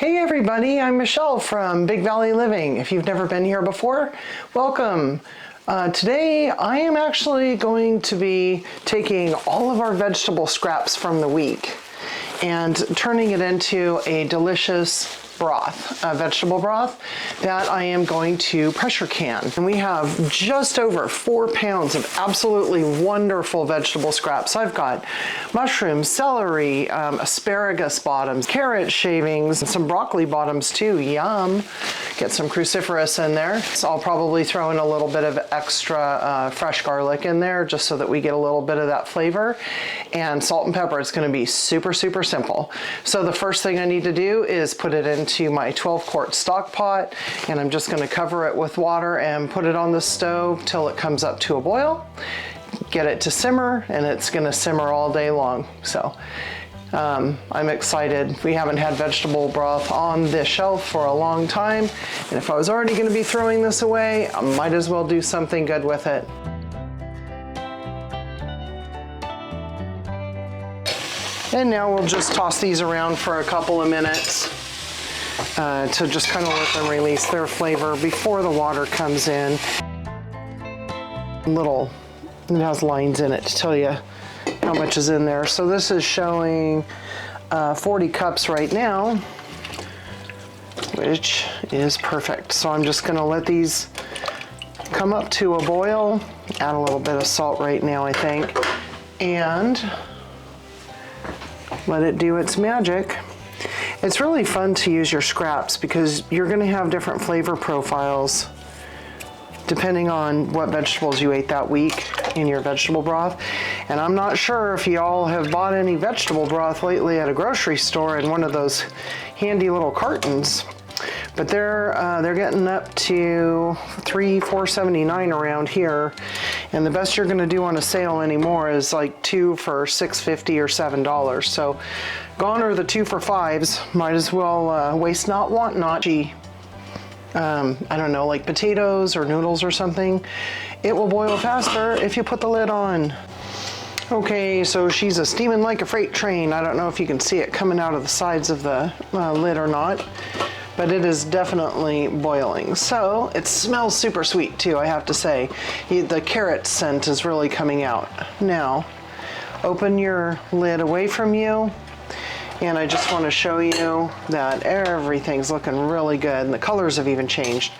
Hey everybody, I'm Michelle from Big Valley Living. If you've never been here before, welcome. Today I am actually going to be taking all of our vegetable scraps from the week and turning it into a delicious broth, vegetable broth that I am going to pressure can. And we have just over 4 pounds of absolutely wonderful vegetable scraps. I've got mushrooms, celery, asparagus bottoms, carrot shavings, and some broccoli bottoms too. Yum. Get some cruciferous in there. So I'll probably throw in a little bit of extra fresh garlic in there just so that we get a little bit of that flavor. And salt and pepper. It's going to be super, super simple. So the first thing I need to do is put it into my 12 quart stock pot, and I'm just going to cover it with water and put it on the stove till it comes up to a boil. Get it to simmer, and it's going to simmer all day long. So I'm excited. We haven't had vegetable broth on this shelf for a long time, and if I was already going to be throwing this away, I might as well do something good with it. And now we'll just toss these around for a couple of minutes to just kind of let them release their flavor before the water comes in. It has lines in it to tell you how much is in there. So this is showing 40 cups right now, which is perfect. So I'm just gonna let these come up to a boil, add a little bit of salt right now, I think, and let it do its magic. It's really fun to use your scraps because you're going to have different flavor profiles depending on what vegetables you ate that week in your vegetable broth. And I'm not sure if y'all have bought any vegetable broth lately at a grocery store in one of those handy little cartons, but they're getting up to $4.79 around here. And the best you're gonna do on a sale anymore is like 2 for $6.50 or $7. So gone are the 2 for $5s. Might as well waste not, want not. I don't know, like potatoes or noodles or something. It will boil faster if you put the lid on. Okay, so she's a steaming like a freight train. I don't know if you can see it coming out of the sides of the lid or not, but it is definitely boiling. So it smells super sweet too, I have to say. The carrot scent is really coming out. Now, open your lid away from you, and I just want to show you that everything's looking really good, and the colors have even changed.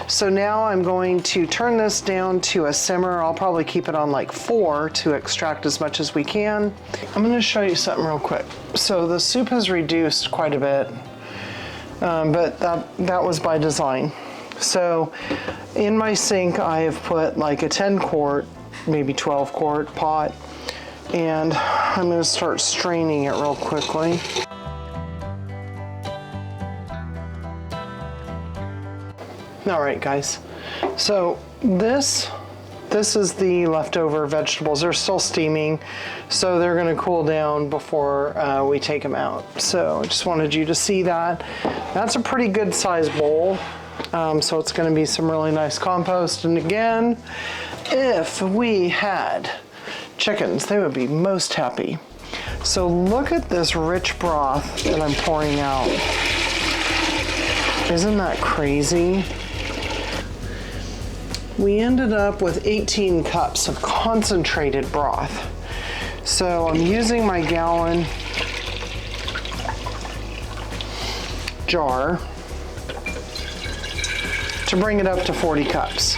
So now I'm going to turn this down to a simmer. I'll probably keep it on like 4 to extract as much as we can. I'm going to show you something real quick. So the soup has reduced quite a bit. But that was by design. So in my sink I have put like a 10 quart, maybe 12 quart pot, and I'm going to start straining it real quickly. All right, guys, so this is the leftover vegetables. They're still steaming, so they're gonna cool down before we take them out. So I just wanted you to see that. That's a pretty good size bowl. So it's gonna be some really nice compost. And again, if we had chickens, they would be most happy. So look at this rich broth that I'm pouring out. Isn't that crazy? We ended up with 18 cups of concentrated broth. So I'm using my gallon jar to bring it up to 40 cups.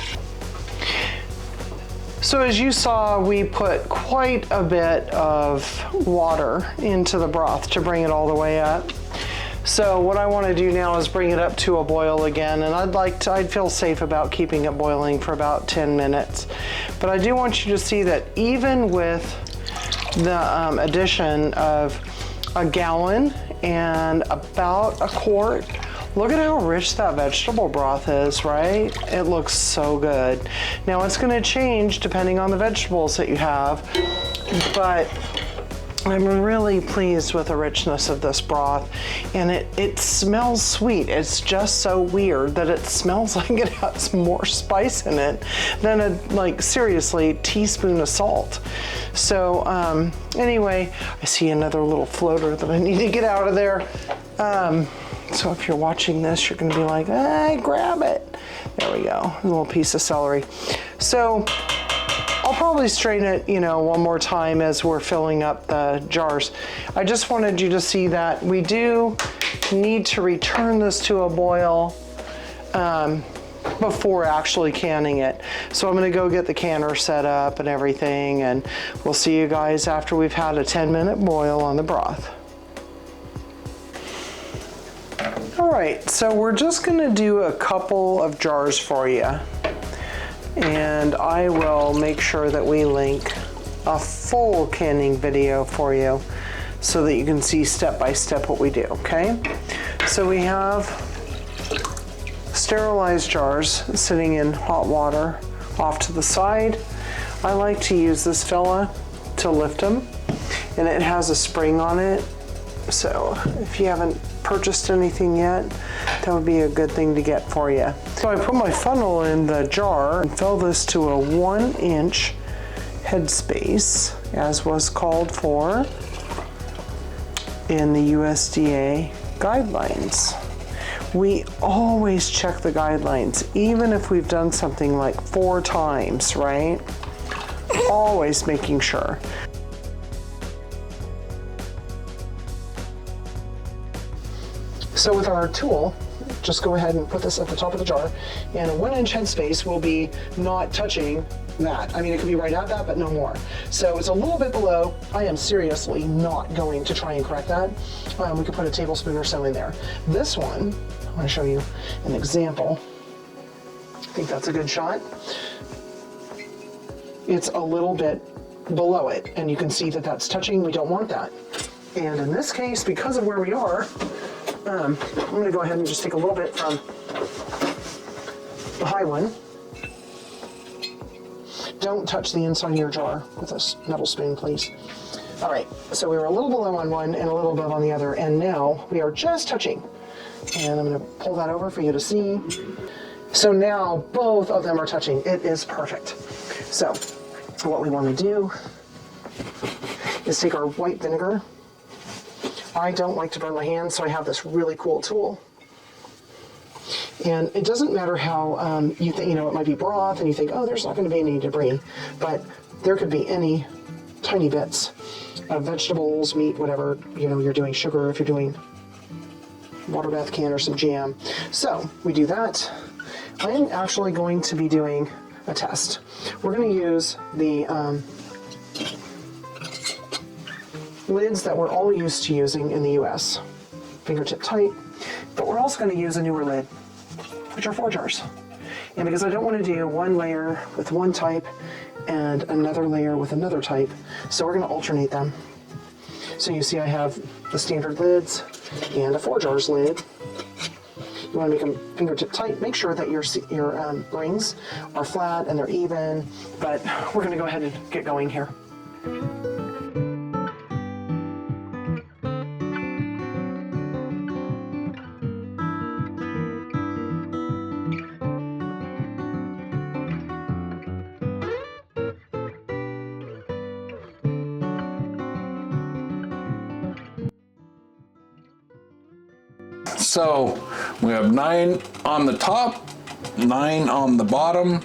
So as you saw, we put quite a bit of water into the broth to bring it all the way up. So what I want to do now is bring it up to a boil again, and I'd feel safe about keeping it boiling for about 10 minutes. But I do want you to see that even with the addition of a gallon and about a quart, look at how rich that vegetable broth is, right? It looks so good. Now it's going to change depending on the vegetables that you have, but I'm really pleased with the richness of this broth, and it smells sweet. It's just so weird that it smells like it has more spice in it than a, seriously, teaspoon of salt. So anyway, I see another little floater that I need to get out of there. So if you're watching this, you're gonna be like, hey, grab it. There we go, a little piece of celery. So I'll probably strain it, you know, one more time as we're filling up the jars. I just wanted you to see that we do need to return this to a boil before actually canning it. So I'm gonna go get the canner set up and everything, and we'll see you guys after we've had a 10-minute boil on the broth. All right, so we're just gonna do a couple of jars for you. And I will make sure that we link a full canning video for you so that you can see step by step what we do, okay? So we have sterilized jars sitting in hot water off to the side. I like to use this fella to lift them, and it has a spring on it. So if you haven't purchased anything yet, that would be a good thing to get for you. So I put my funnel in the jar and fill this to a 1-inch headspace, as was called for in the USDA guidelines. We always check the guidelines, even if we've done something like 4 times, right? Always making sure. So with our tool, just go ahead and put this at the top of the jar, and a 1-inch headspace will be not touching that. I mean, it could be right at that, but no more. So it's a little bit below. I am seriously not going to try and correct that. We could put a tablespoon or so in there. This one, I want to show you an example. I think that's a good shot. It's a little bit below it, and you can see that that's touching. We don't want that. And in this case, because of where we are, I'm going to go ahead and just take a little bit from the high one. Don't touch the inside of your jar with a metal spoon, please. All right, so we were a little below on one and a little above on the other, and now we are just touching. And I'm going to pull that over for you to see. So now both of them are touching. It is perfect. So what we want to do is take our white vinegar. I don't like to burn my hands, so I have this really cool tool. And it doesn't matter how you think, you know, it might be broth and you think, oh, there's not going to be any debris, but there could be any tiny bits of vegetables, meat, whatever, you know, you're doing, sugar, if you're doing water bath can or some jam. So we do that. I'm actually going to be doing a test. We're going to use the lids that we're all used to using in the US, fingertip tight, but we're also going to use a newer lid, which are 4 jars. And because I don't want to do one layer with one type and another layer with another type, so we're going to alternate them. So you see I have the standard lids and a 4 jars lid. You want to make them fingertip tight. Make sure that your rings are flat and they're even, but we're going to go ahead and get going here. So we have 9 on the top, 9 on the bottom,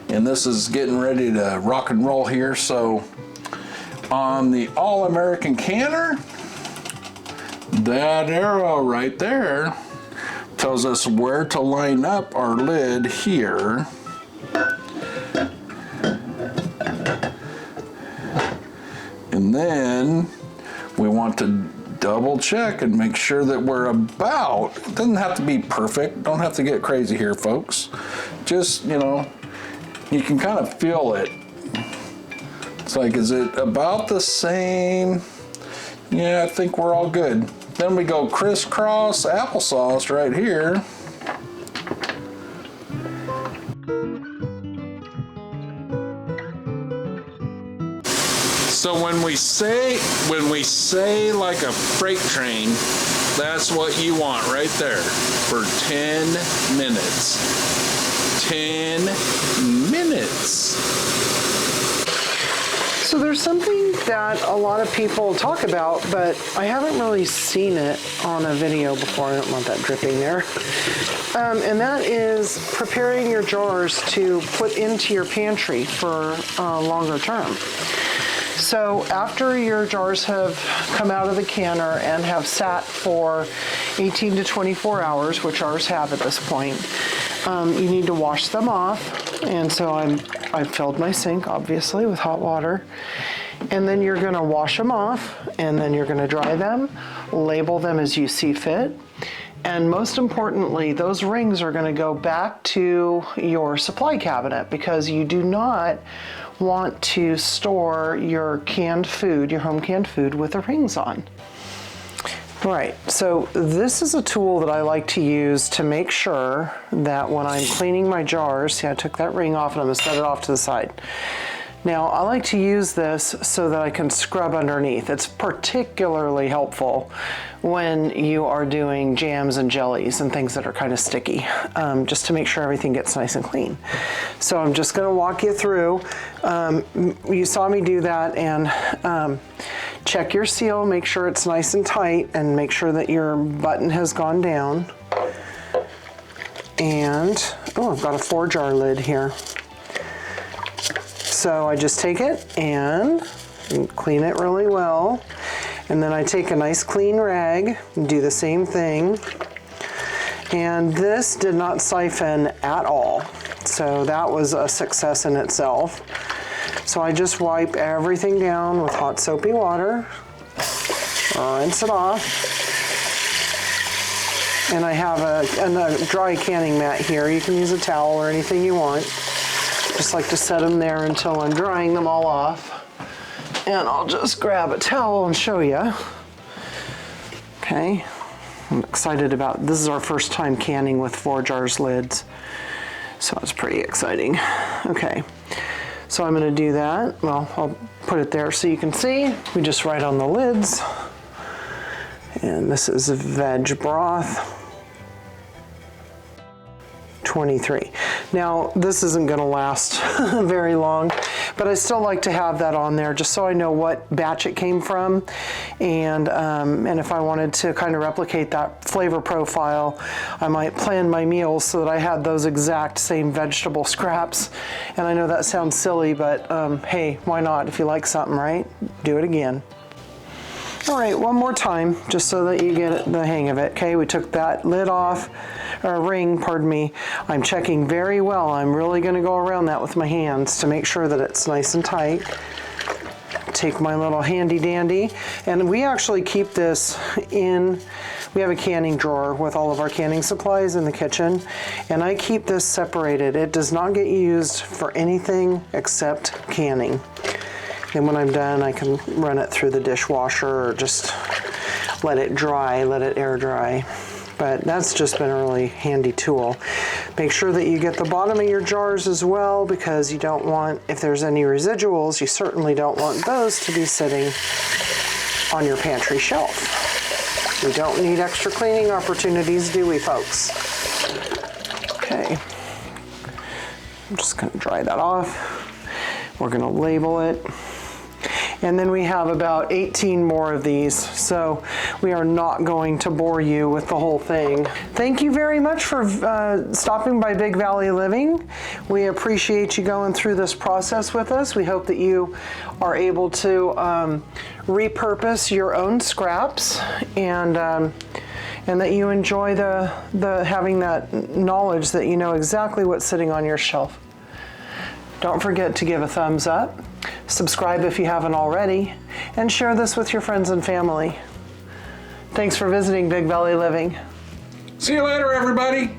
and this is getting ready to rock and roll here. So on the All-American canner, that arrow right there tells us where to line up our lid here. And then we want to double check and make sure that we're about, it doesn't have to be perfect, don't have to get crazy here, folks. Just, you know, you can kind of feel it. It's like, is it about the same? Yeah, I think we're all good. Then we go crisscross applesauce right here. So when we say like a freight train, that's what you want right there for 10 minutes. 10 minutes. So there's something that a lot of people talk about, but I haven't really seen it on a video before. I don't want that dripping there. And that is preparing your jars to put into your pantry for longer term. So after your jars have come out of the canner and have sat for 18 to 24 hours, which ours have at this point, you need to wash them off. And so I've filled my sink, obviously, with hot water. And then you're gonna wash them off, and then you're gonna dry them, label them as you see fit. And most importantly, those rings are gonna go back to your supply cabinet, because you do not want to store your canned food, your home canned food, with the rings on. Right, so this is a tool that I like to use to make sure that when I'm cleaning my jars, see, I took that ring off and I'm gonna set it off to the side. Now, I like to use this so that I can scrub underneath. It's particularly helpful when you are doing jams and jellies and things that are kind of sticky, just to make sure everything gets nice and clean. So I'm just gonna walk you through. You saw me do that, and check your seal, make sure it's nice and tight, and make sure that your button has gone down. And, oh, I've got a 4-jar lid here. So I just take it and clean it really well. And then I take a nice clean rag and do the same thing. And this did not siphon at all. So that was a success in itself. So I just wipe everything down with hot soapy water, rinse it off. And I have a dry canning mat here. You can use a towel or anything you want. Just like to set them there until I'm drying them all off. And I'll just grab a towel and show you. Okay, I'm excited about, this is our first time canning with 4 jars lids. So it's pretty exciting. Okay, so I'm gonna do that. Well, I'll put it there so you can see. We just write on the lids. And this is veg broth. 23. Now, this isn't going to last very long, but I still like to have that on there just so I know what batch it came from, and if I wanted to kind of replicate that flavor profile, I might plan my meals so that I had those exact same vegetable scraps. And I know that sounds silly, but hey, why not? If you like something, right? Do it again. All right, one more time, just so that you get the hang of it. Okay, we took that lid off, or ring, pardon me. I'm checking very well. I'm really gonna go around that with my hands to make sure that it's nice and tight. Take my little handy dandy, and we actually keep this in, we have a canning drawer with all of our canning supplies in the kitchen, and I keep this separated. It does not get used for anything except canning. And when I'm done, I can run it through the dishwasher or just let it dry, let it air dry. But that's just been a really handy tool. Make sure that you get the bottom of your jars as well, because you don't want, if there's any residuals, you certainly don't want those to be sitting on your pantry shelf. We don't need extra cleaning opportunities, do we, folks? Okay. I'm just gonna dry that off. We're gonna label it. And then we have about 18 more of these, so we are not going to bore you with the whole thing. Thank you very much for stopping by Big Valley Living. We appreciate you going through this process with us. We hope that you are able to repurpose your own scraps, and that you enjoy the having that knowledge that you know exactly what's sitting on your shelf. Don't forget to give a thumbs up. Subscribe if you haven't already, and share this with your friends and family. Thanks for visiting Big Valley Living. See you later, everybody.